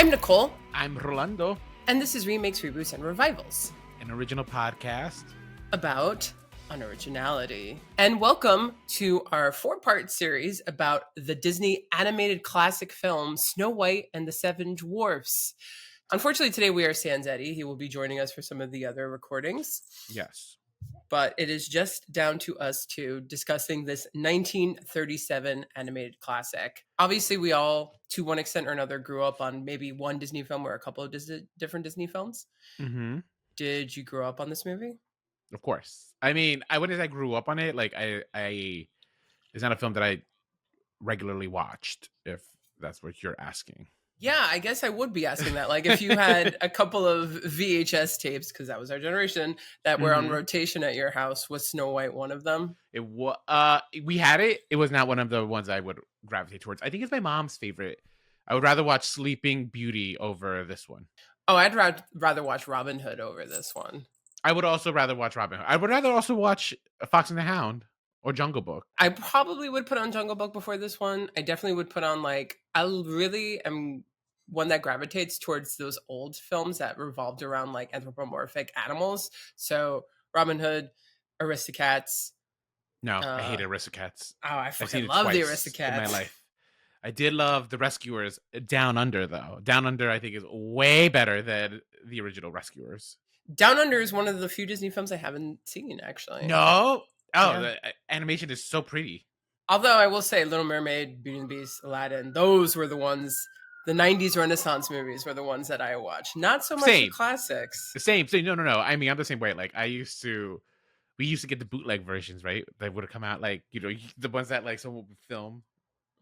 I'm Nicole. I'm Rolando. And this is Remakes, Reboots, and Revivals. An original podcast about unoriginality. And welcome to our 4-part series about the Disney animated classic film Snow White and the Seven Dwarfs. Unfortunately, today we are sans Eddie. He will be joining us for some of the other recordings. Yes. But it is just down to us two discussing this 1937 animated classic. Obviously, we all, to one extent or another, grew up on maybe one Disney film or a couple of different Disney films. Mm-hmm. Did you grow up on this movie? Of course. I mean, I wouldn't say I grew up on it. Like, I it's not a film that I regularly watched, if that's what you're asking. Yeah, I guess I would be asking that. Like, if you had a couple of VHS tapes, because that was our generation, that were on rotation at your house, was Snow White one of them? It was. We had it. It was not one of the ones I would gravitate towards. I think it's my mom's favorite. I would rather watch Sleeping Beauty over this one. Oh, I'd rather watch Robin Hood over this one. I would also rather watch Robin Hood. I would rather also watch Fox and the Hound or Jungle Book. I probably would put on Jungle Book before this one. I definitely would put on, like, I really am one that gravitates towards those old films that revolved around, like, anthropomorphic animals. So Robin Hood, Aristocats. No, I hated Aristocats. Oh, I fucking love the Aristocats in my life. I did love The Rescuers. Down Under, though. Down Under, I think, is way better than the original Rescuers. Down Under is one of the few Disney films I haven't seen, actually. No? Oh, yeah. The animation is so pretty. Although I will say Little Mermaid, Beauty and the Beast, Aladdin, those were the ones, the 90s Renaissance movies were the ones that I watched. Not so much the classics. The same. No. I mean, I'm the same way. Like, we used to get the bootleg versions, right? That would have come out, like, you know, the ones that, like, someone would film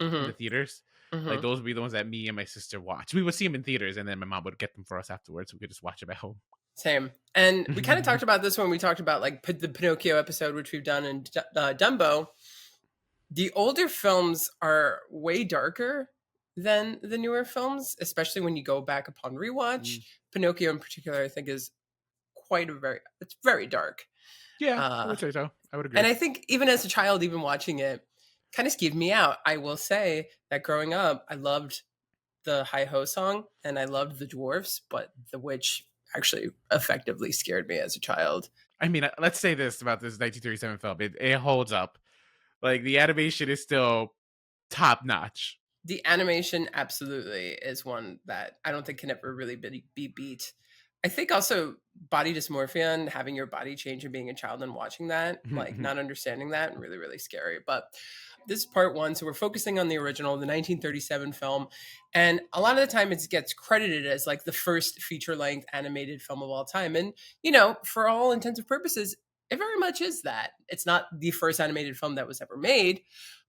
in the theaters. Like, those would be the ones that me and my sister watched. We would see them in theaters, and then my mom would get them for us afterwards, so we could just watch them at home. Same. And we kind of talked about this when we talked about, like, the Pinocchio episode, which we've done in Dumbo. The older films are way darker than the newer films, especially when you go back upon rewatch. Pinocchio in particular, I think, is it's very dark. Yeah, I would say so. I would agree. And I think even as a child, even watching it, kind of skeeved me out. I will say that growing up, I loved the Hi-Ho song and I loved the dwarfs, but the witch actually effectively scared me as a child. I mean, let's say this about this 1937 film. It holds up. Like, the animation is still top notch. The animation absolutely is one that I don't think can ever really be beat. I think also body dysmorphia and having your body change and being a child and watching that, like, not understanding that, really, really scary. But this is part one. So we're focusing on the original, the 1937 film. And a lot of the time it gets credited as, like, the first feature-length animated film of all time. And, you know, for all intents and purposes, it very much is that. It's not the first animated film that was ever made,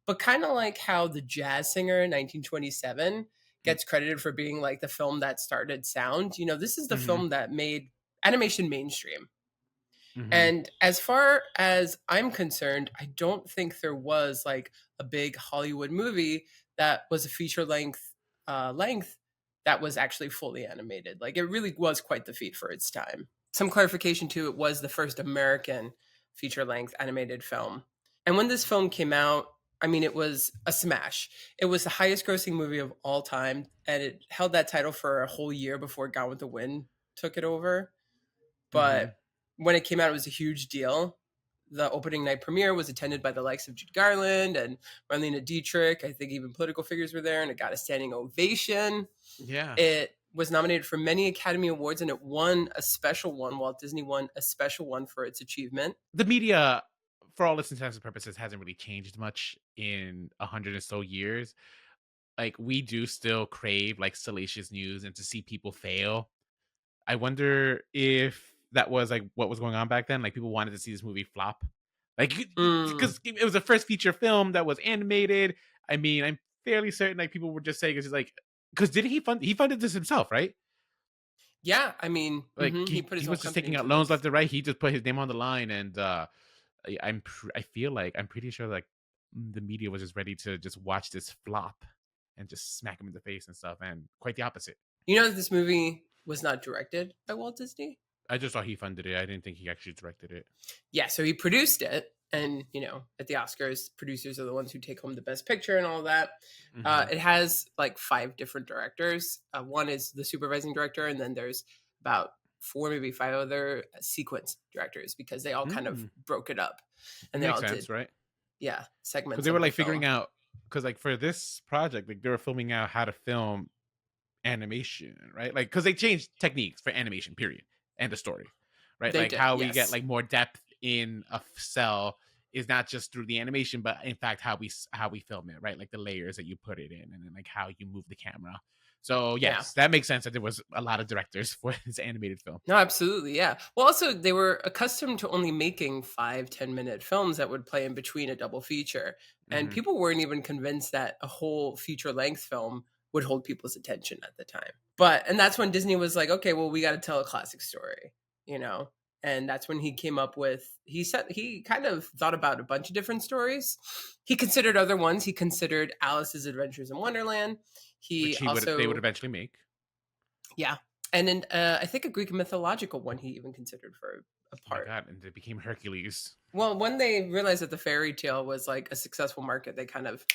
but kind of like how The Jazz Singer in 1927 gets credited for being, like, the film that started sound. You know, this is the film that made animation mainstream. And as far as I'm concerned, I don't think there was, like, a big Hollywood movie that was a feature length that was actually fully animated. Like, it really was quite the feat for its time. Some clarification too, it was the first American feature length animated film. And when this film came out, I mean, it was a smash. It was the highest grossing movie of all time, and it held that title for a whole year before Gone with the Wind took it over. But when it came out, it was a huge deal. The opening night premiere was attended by the likes of Jude Garland and Marlene Dietrich. I think even political figures were there, and it got a standing ovation. Yeah. It was nominated for many Academy Awards, and it won a special one. Walt Disney won a special one for its achievement. The media, for all intents and purposes, hasn't really changed much in 100 or so years. Like, we do still crave, like, salacious news and to see people fail. I wonder if that was, like, what was going on back then. Like, people wanted to see this movie flop, like, because it was the first feature film that was animated. I mean, I'm fairly certain, like, people were just saying, because didn't he funded this himself, right? Yeah, I mean, like, he put his he was just taking out loans left and right. He just put his name on the line, and I'm pretty sure, like, the media was just ready to just watch this flop and just smack him in the face and stuff, and quite the opposite. You know that this movie was not directed by Walt Disney? I just saw he funded it. I didn't think he actually directed it. Yeah, so he produced it. And at the Oscars, producers are the ones who take home the best picture and all that. Hmm. It has like 5 different directors. One is the supervising director, and then there's about 4, maybe 5 other sequence directors, because they all kind of Mm. broke it up, It and they makes all did, sense, right? yeah, Because segments they were of the like figuring film. out, because like for this project, like they were filming out how to film animation, right? Like because they changed techniques for animation, period, and the story, right? They Like did, how we get yes. like more depth in a cell is not just through the animation, but in fact how we film it, right? Like the layers that you put it in, and then like how you move the camera. So Yeah. yes, that makes sense that there was a lot of directors for this animated film. No, absolutely, yeah. Well, also, they were accustomed to only making 5-10 minute films that would play in between a double feature, and Hmm. people weren't even convinced that a whole feature length film would hold people's attention at the time. And that's when Disney was like, okay, well, we got to tell a classic story, you know. And that's when he came up with, he kind of thought about a bunch of different stories. He considered other ones. He considered Alice's Adventures in Wonderland. He Which they would also, eventually make. yeah, and then I think a Greek mythological one he even considered for a Oh my part. god, and they became Hercules. Well, when they realized that the fairy tale was like a successful market, they kind of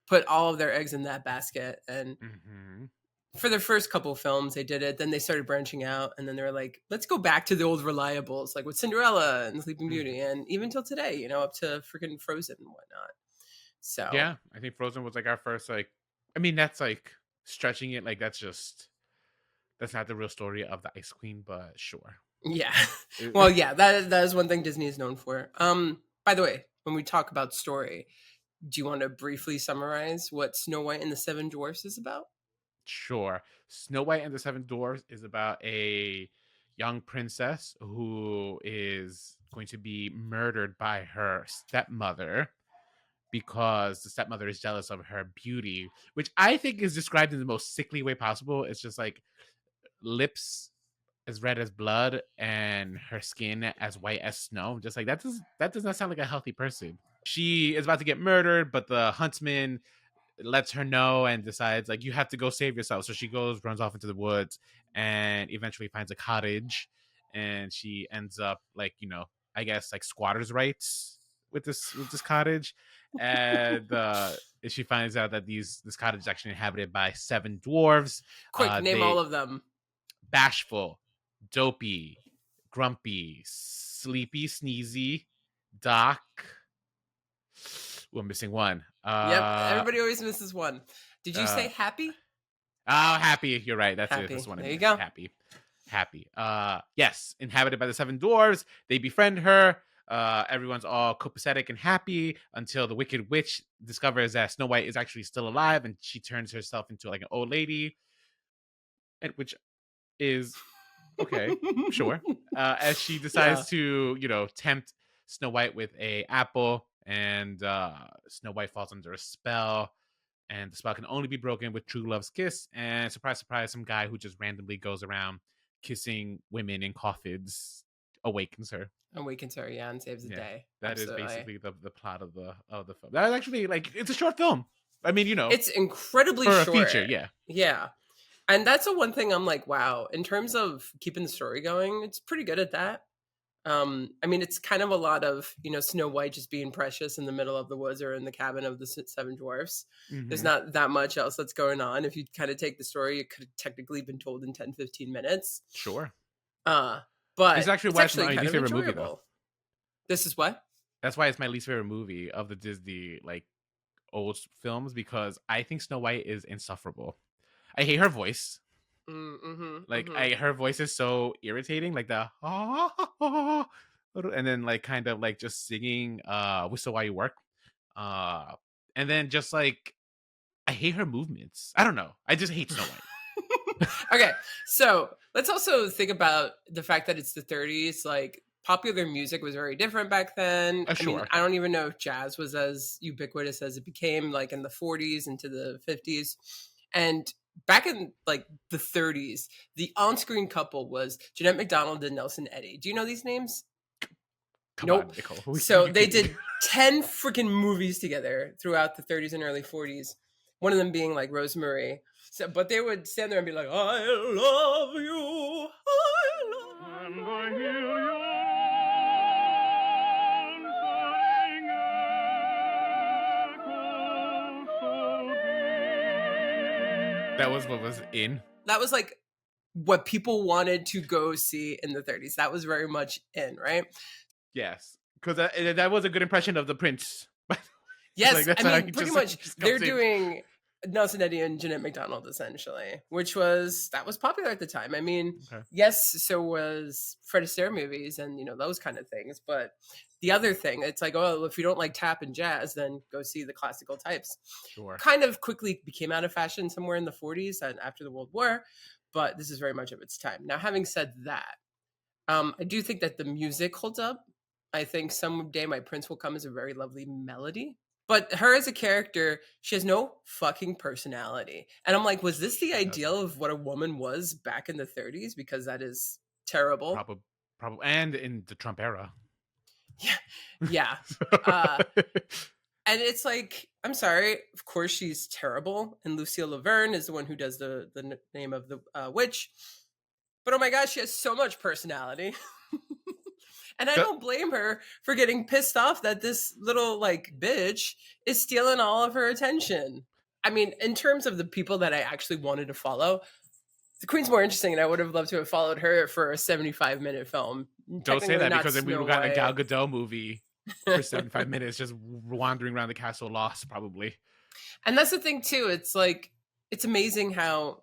put all of their eggs in that basket. And Hmm. for their first couple of films, they did it. Then they started branching out, and then they were like, let's go back to the old reliables, like with Cinderella and Sleeping Beauty, and even till today, up to freaking Frozen and whatnot. So Yeah, I think Frozen was like our first like. I mean, that's like stretching it. Like that's not the real story of the Ice Queen, but sure. yeah, well, yeah, that is one thing Disney is known for. By the way, when we talk about story, do you want to briefly summarize what Snow White and the Seven Dwarfs is about? Sure. Snow White and the Seven Dwarfs is about a young princess who is going to be murdered by her stepmother because the stepmother is jealous of her beauty, which I think is described in the most sickly way possible. It's just like lips as red as blood and her skin as white as snow. Just like that does not sound like a healthy person. She is about to get murdered, but the huntsman lets her know and decides like you have to go save yourself. So she goes, runs off into the woods, and eventually finds a cottage, and she ends up like I guess like squatters' rights with this cottage, and she finds out that this cottage is actually inhabited by 7 dwarves. Quick, name all They of them. bashful, dopey, grumpy, sleepy, sneezy, Doc. We're missing one. Yep, everybody always misses one. Did you Uh, say happy? Oh, happy. You're right. That's it. That's Happy. the one I There you missed. go. Happy. Happy. Yes. Inhabited by the 7 dwarves. They befriend her. Everyone's all copacetic and happy until the Wicked Witch discovers that Snow White is actually still alive, and she turns herself into like an old lady, and which is okay, sure. As she Yeah. decides to, tempt Snow White with a apple, and Snow White falls under a spell, and the spell can only be broken with true love's kiss. And surprise, surprise, some guy who just randomly goes around kissing women in coffins awakens her. Awakens her, yeah, and saves the Yeah, day. that is Absolutely. basically the plot of the film. That is actually like it's a short film. I mean, It's incredibly for a short. feature, yeah, Yeah. And that's the one thing I'm like, wow, in terms of keeping the story going, it's pretty good at that. I mean, it's kind of a lot of, Snow White just being precious in the middle of the woods or in the cabin of the Seven Dwarfs. There's hmm not that much else that's going on. If you kind of take the story, it could have technically been told in 10-15 minutes. sure. Uh, This is but actually it's why it's actually my kind least of favorite movie, though. enjoyable. This is what? That's why it's my least favorite movie of the Disney like old films, because I think Snow White is insufferable. I hate her voice. Mm-hmm, Like mm-hmm. her voice is so irritating, like the and then like kind of like just singing Whistle While You Work. Uh and then just like I hate her movements. I don't know. I just hate Snow White. Okay, so let's also think about the fact that it's the 30s. Like, popular music was very different back then. I mean, Sure. I don't even know if jazz was as ubiquitous as it became, like in the 40s into the 50s. And back in like the 30s, the on-screen couple was Jeanette MacDonald and Nelson Eddy. Do you know these names? Come on, Nope. Nicole. So You they kidding? did 10 freaking movies together throughout the 30s and early 40s. One of them being like Rosemary. So, but they would stand there and be like, I love you. I love you. That was what was in. That was like what people wanted to go see in the 30s. That was very much in, right? Yes, because that was a good impression of the prince. Like Yes, I that's how mean, he pretty just much just they're comes in. doing Nelson Eddy and Jeanette McDonald essentially, which was that was popular at the time. I mean, Okay, yes, so was Fred Astaire movies and those kind of things. But the other thing, it's like, oh, if you don't like tap and jazz, then go see the classical types. sure. Kind of quickly became out of fashion somewhere in the 40s and after the World War, but this is very much of its time. Now, having said that, I do think that the music holds up. I think Someday My Prince Will Come is a very lovely melody. But her as a character, she has no fucking personality. And I'm like, was this the She doesn't. ideal of what a woman was back in the 30s? Because that is terrible. Probably, and in the Trump era. Yeah. Yeah. Uh, and it's like, I'm sorry, of course she's terrible. And Lucille Laverne is the one who does the name of the witch. But oh my gosh, she has so much personality. And I don't blame her for getting pissed off that this little like bitch is stealing all of her attention. I mean, in terms of the people that I actually wanted to follow, the Queen's more interesting, and I would have loved to have followed her for a 75-minute film. Don't say Technically that, not because then we would Snow have gotten a Gal White. Gadot movie for 75 minutes, just wandering around the castle lost, probably. And that's the thing too. It's like it's amazing how,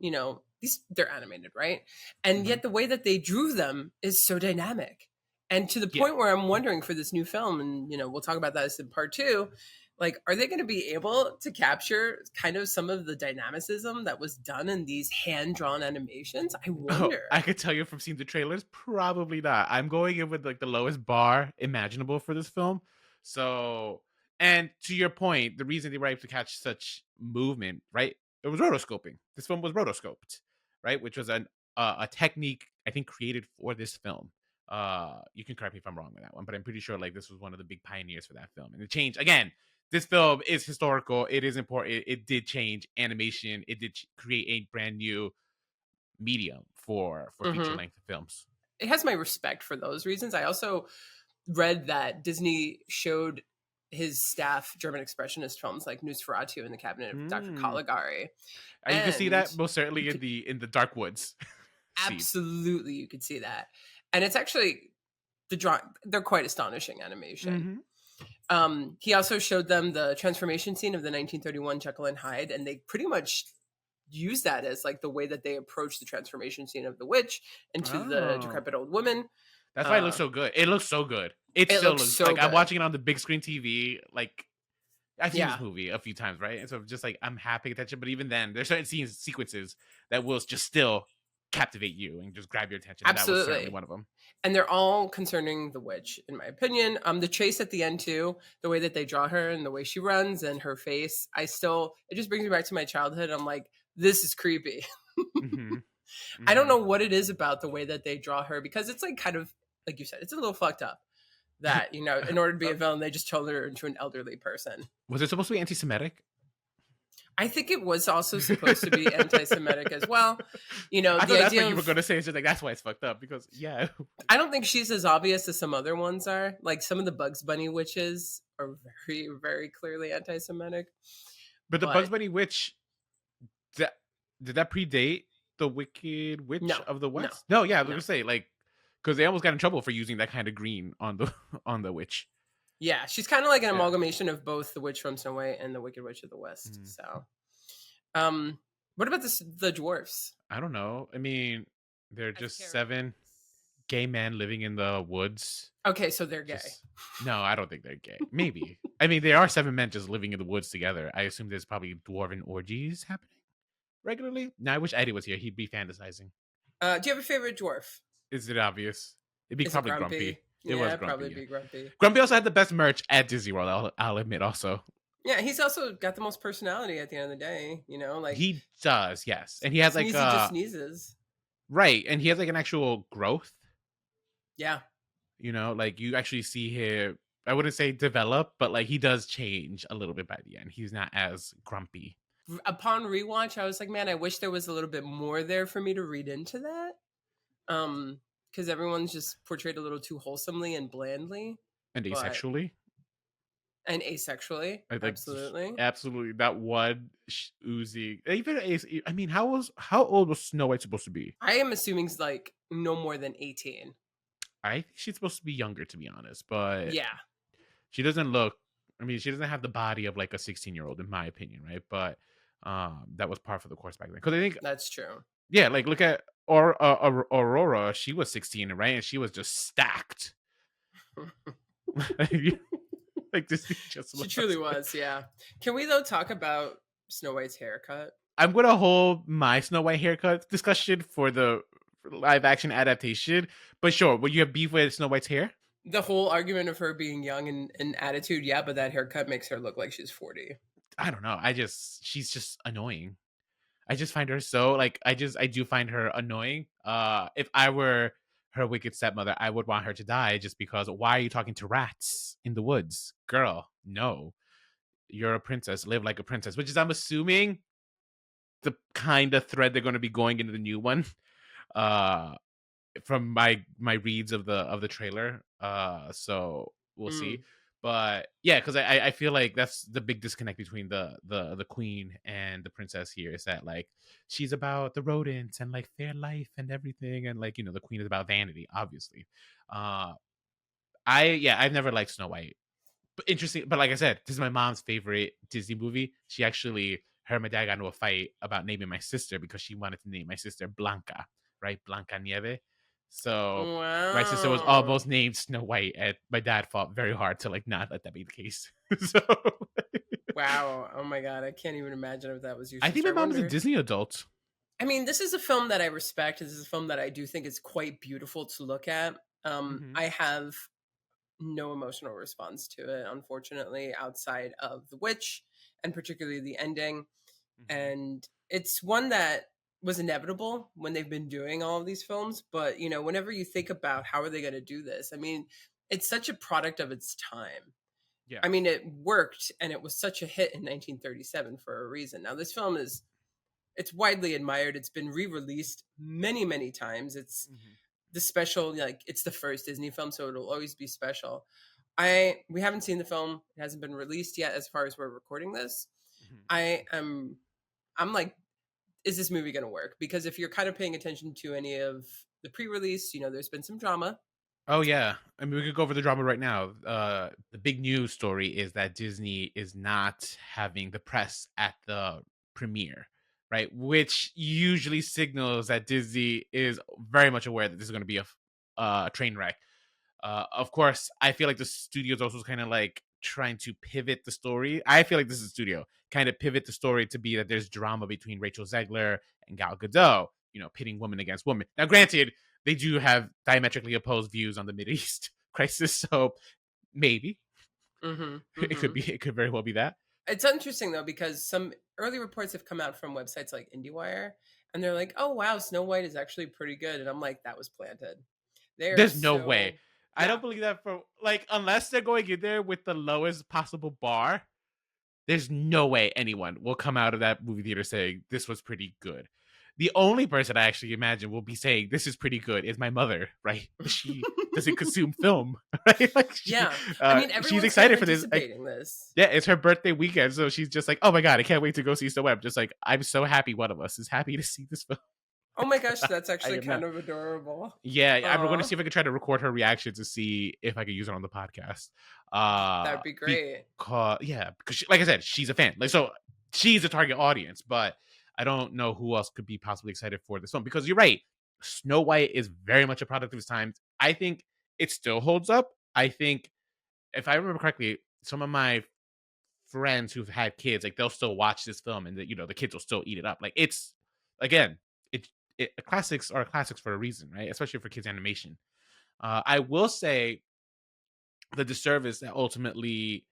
these they're animated, right? And Hmm. yet the way that they drew them is so dynamic. And to the Yeah. point where I'm wondering for this new film, and we'll talk about that as in part two, like, are they going to be able to capture kind of some of the dynamicism that was done in these hand-drawn animations? I Oh, wonder. I could tell you from seeing the trailers, probably not. I'm going in with like the lowest bar imaginable for this film. So, and to your point, the reason they were able to catch such movement, right? It was rotoscoping. This film was rotoscoped, right? Which was a technique I think created for this film. You can correct me if I'm wrong with that one, but I'm pretty sure like this was one of the big pioneers for that film. And it changed again. This film is historical. It is important. It did change animation. It did create a brand new medium for feature Hmm. length films. It has my respect for those reasons. I also read that Disney showed his staff German expressionist films like Nosferatu and the Cabinet of Dr. Mm. Caligari. You can see And that most you certainly could in the dark woods scene. absolutely you could see that. And it's actually they're quite astonishing animation. Hmm. He also showed them the transformation scene of the 1931 Jekyll and Hyde, and they pretty much use that as like the way that they approach the transformation scene of the witch into the Oh, decrepit old woman. that's why it looks Uh, so good. It looks so good. It it still looks looks so like I'm good. watching it on the big screen TV. Like I've seen this Yeah, movie a few times, right? And so just like I'm happy attention, but even then, there's certain scenes, sequences that will just still captivate you and just grab your attention, and that was certainly absolutely. one of them. And they're all concerning the witch, in my opinion. The chase at the end too, the way that they draw her and the way she runs and her face, it just brings me back to my childhood. I'm like, this is creepy. Hmm. I don't Hmm. know what it is about the way that they draw her because it's like kind of like you said, it's a little fucked up that in order to be a villain, they just turned her into an elderly person. Was it supposed to be anti-Semitic? I think it was also supposed to be anti-Semitic as well. I The thought that's what idea you were of gonna say. It's just like that's why it's fucked up because yeah. I don't think she's as obvious as some other ones are. Like some of the Bugs Bunny witches are very, very clearly anti-Semitic. But the Bugs But Bunny witch, that did that predate the Wicked Witch no, of the no, West? No, yeah, I was no. gonna say like because they almost got in trouble for using that kind of green on the on the witch. Yeah, she's kind of like an Yeah. amalgamation of both the Witch from Snow White and the Wicked Witch of the West. Mm. So, what about the dwarfs I don't know. I mean, they're as just characters? seven gay men living in the woods. Okay, so they're gay. Just no, I don't think they're gay. Maybe. I mean, there are seven men just living in the woods together. I assume there's probably dwarven orgies happening regularly. Now, I wish Eddie was here. He'd be fantasizing. Do you have a favorite dwarf? Is it obvious? It'd be Is it probably Grumpy. Grumpy? It Yeah, was it'd probably Grumpy. Yeah. be Grumpy. Grumpy also had the best merch at Disney World. I'll admit. Also, Yeah, he's also got the most personality at the end of the day. Like he does. Yes, and he has like Sneezy just sneezes. right, and he has like an actual growth. Yeah. Like you actually see him. I wouldn't say develop, but like he does change a little bit by the end. He's not as grumpy. Upon rewatch, I was like, man, I wish there was a little bit more there for me to read into that. Because everyone's just portrayed a little too wholesomely and blandly. And But asexually. And asexually, I like absolutely. absolutely that one oozing. Even I mean, how old was Snow White supposed to be? I am assuming it's, like, no more than 18. I think she's supposed to be younger, to be honest, but Yeah, she doesn't look. I mean, she doesn't have the body of like a 16-year-old, in my opinion, right? But that was par for the course back then. Because I think, that's true. yeah, like look at Aurora. She was 16, right? And she was just stacked. Like Disney just She truly loves it. was, yeah. Can we, though, talk about Snow White's haircut? I'm gonna hold my Snow White haircut discussion for the live action adaptation. But sure, will you have beef with Snow White's hair? The whole argument of her being young and attitude, yeah, but that haircut makes her look like she's 40. I don't know. She's just annoying. I just find her so like I do find her annoying. If I were her wicked stepmother, I would want her to die just because why are you talking to rats in the woods? Girl, no. You're a princess. Live like a princess, which is I'm assuming the kind of thread they're going to be going into the new one. Uh from my reads of the trailer. So we'll see. Mm. But yeah, because I feel like that's the big disconnect between the queen and the princess here is that like she's about the rodents and like fair life and everything, and like the queen is about vanity, obviously. Uh I've never liked Snow White. But interesting, but like I said, this is my mom's favorite Disney movie. She actually her and my dad got into a fight about naming my sister because she wanted to name my sister Blanca, right? Blanca Nieve. So my sister was Wow. almost named Snow White, and my dad fought very hard to like not let that be the case. So Wow. Oh my god, I can't even imagine if that was your I think my sister. I mom is a wonder. Disney adult. I mean, this is a film that I respect. This is a film that I do think is quite beautiful to look at. Hmm. I have no emotional response to it, unfortunately, outside of The Witch and particularly the ending. Hmm. And it's one that was inevitable when they've been doing all of these films. But, whenever you think about how are they going to do this, I mean, it's such a product of its time. Yeah. I mean, it worked and it was such a hit in 1937 for a reason. Now, this film it's widely admired. It's been re-released many, many times. It's Hmm. the special, like it's the first Disney film, so it'll always be special. We haven't seen the film. It hasn't been released yet as far as we're recording this. Hmm. I am I'm like, is this movie gonna work? Because if you're kind of paying attention to any of the pre-release, there's been some drama. Oh yeah, I mean we could go over the drama right now. The big news story is that Disney is not having the press at the premiere, right? Which usually signals that Disney is very much aware that this is going to be a train wreck. Of course, I feel like the studio's also kind of like trying to pivot the story. I feel like this is a studio kind of pivot the story to be that there's drama between Rachel Zegler and Gal Gadot, pitting woman against woman. Now, granted, they do have diametrically opposed views on the Middle East crisis, so maybe Mhm. it could Mhm. be it could very well be that. It's interesting though because some early reports have come out from websites like IndieWire, and they're like, "Oh wow, Snow White is actually pretty good," and I'm like, "That was planted." They are There's no way. so I don't yeah. believe that for like unless they're going in there with the lowest possible bar. There's no way anyone will come out of that movie theater saying this was pretty good. The only person I actually imagine will be saying this is pretty good is my mother, right? She doesn't consume film, right? Like Yeah. I mean, she's everyone's kind of excited for this. Like, anticipating this. yeah, it's her birthday weekend, so she's just like, oh my god, I can't wait to go see Snow Web. Just like I'm so happy one of us is happy to see this film. Oh my gosh, that's I actually am not. kind of adorable. Yeah, I'm going to Aw, see if I can try to record her reaction to see if I can use it on the podcast. that'd be great. Because like I said, she's a fan. Like so, she's a target audience. But I don't know who else could be possibly excited for this film because you're right. Snow White is very much a product of its time. I think it still holds up. I think if I remember correctly, some of my friends who've had kids, like they'll still watch this film and the kids will still eat it up. Like it's again, classics are classics for a reason, right? Especially for kids animation. I will say the disservice that ultimately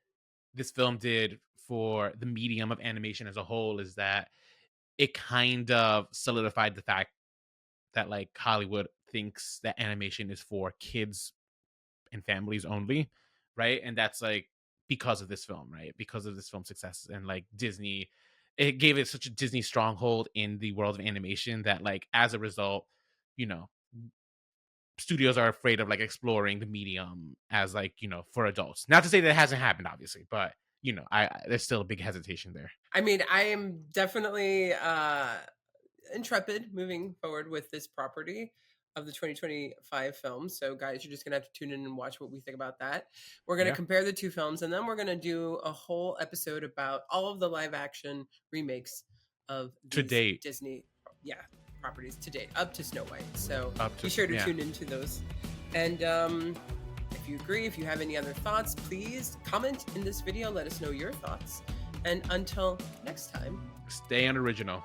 this film did for the medium of animation as a whole is that it kind of solidified the fact that like Hollywood thinks that animation is for kids and families only, right? And that's like because of this film, right? Because of this film's success and like Disney, it gave it such a Disney stronghold in the world of animation that like as a result, you know, studios are afraid of like exploring the medium as like, for adults. Not to say that it hasn't happened, obviously, but there's still a big hesitation there. I mean, I am definitely intrepid moving forward with this property of the 2025 films. So, guys, you're just going to have to tune in and watch what we think about that. We're going to Yeah. compare the two films, and then we're going to do a whole episode about all of the live action remakes of To these date. Disney properties to date, up to Snow White. So, Up to be sure to yeah. tune into those. And if you agree, if you have any other thoughts, please comment in this video. Let us know your thoughts. And until next time, Stay unoriginal.